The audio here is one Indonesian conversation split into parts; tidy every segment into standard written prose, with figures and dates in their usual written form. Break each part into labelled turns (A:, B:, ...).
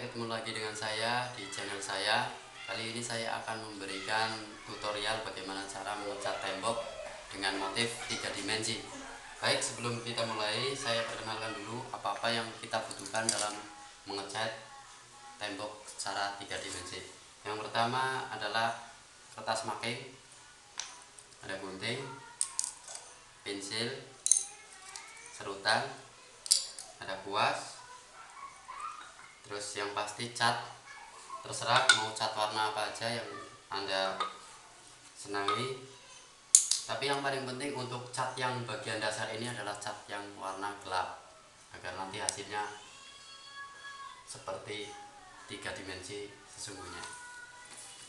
A: ketemu lagi dengan saya di channel saya. Kali ini saya akan memberikan tutorial bagaimana cara mengecat tembok dengan motif 3 dimensi. Baik, sebelum kita mulai, saya perkenalkan dulu apa-apa yang kita butuhkan dalam mengecat tembok secara 3 dimensi. Yang pertama adalah kertas marking, ada gunting, pensil, serutan, ada kuas, terus yang pasti cat. Terserah mau cat warna apa aja yang Anda senangi, tapi yang paling penting untuk cat yang bagian dasar ini adalah cat yang warna gelap agar nanti hasilnya seperti 3 dimensi sesungguhnya.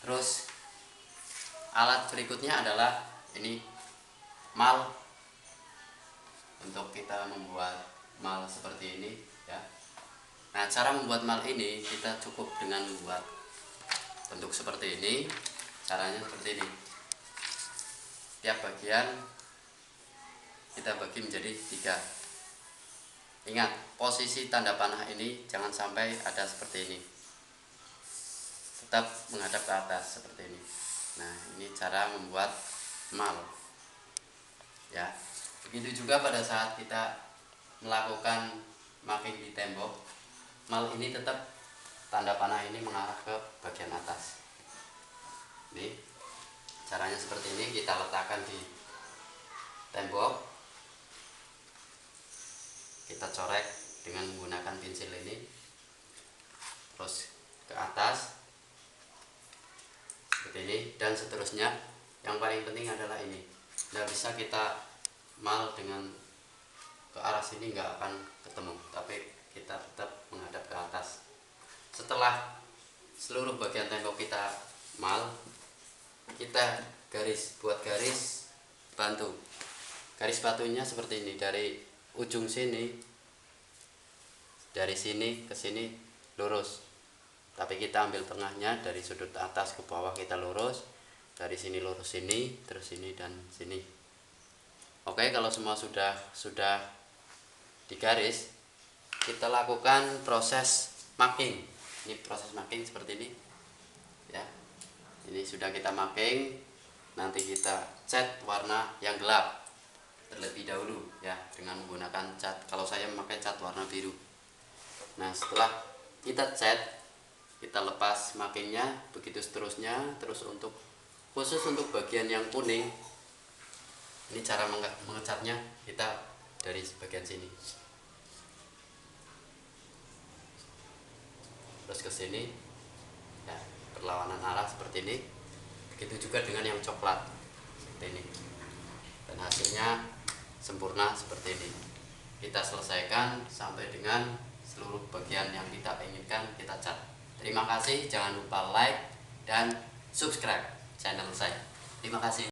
A: Terus alat berikutnya adalah ini mal, untuk kita membuat mal seperti ini ya. Nah, cara membuat mal ini kita cukup dengan membuat bentuk seperti ini. Caranya seperti ini. Tiap bagian kita bagi menjadi 3. Ingat, posisi tanda panah ini jangan sampai ada seperti ini, tetap menghadap ke atas seperti ini. Nah, ini cara membuat mal ya. Begitu juga pada saat kita melakukan marking di tembok, mal ini tetap tanda panah ini mengarah ke bagian atas. Ini caranya seperti ini, kita letakkan di tembok, kita corek dengan menggunakan pensil ini, terus ke atas seperti ini, dan seterusnya. Yang paling penting adalah ini, tidak bisa kita mal dengan ke arah sini, nggak akan ketemu, tapi kita tetap menghadap ke atas. Setelah seluruh bagian tembok kita mal, kita buat garis bantu. Garis bantunya seperti ini, dari ujung sini, dari sini ke sini lurus, tapi kita ambil tengahnya, dari sudut atas ke bawah kita lurus, dari sini lurus sini, terus sini dan sini. Oke, kalau semua sudah digaris, kita lakukan proses marking. Ini proses marking seperti ini ya. Ini sudah kita marking, nanti kita cat warna yang gelap terlebih dahulu ya, dengan menggunakan cat. Kalau saya memakai cat warna biru. Nah, setelah kita cat, kita lepas markingnya, begitu seterusnya. Terus khusus untuk bagian yang kuning, ini cara mengecatnya, kita dari bagian sini terus ke sini ya, berlawanan arah seperti ini. Begitu juga dengan yang coklat seperti ini, dan hasilnya sempurna seperti ini. Kita selesaikan sampai dengan seluruh bagian yang kita inginkan kita cat. Terima kasih, jangan lupa like dan subscribe channel saya. Terima kasih.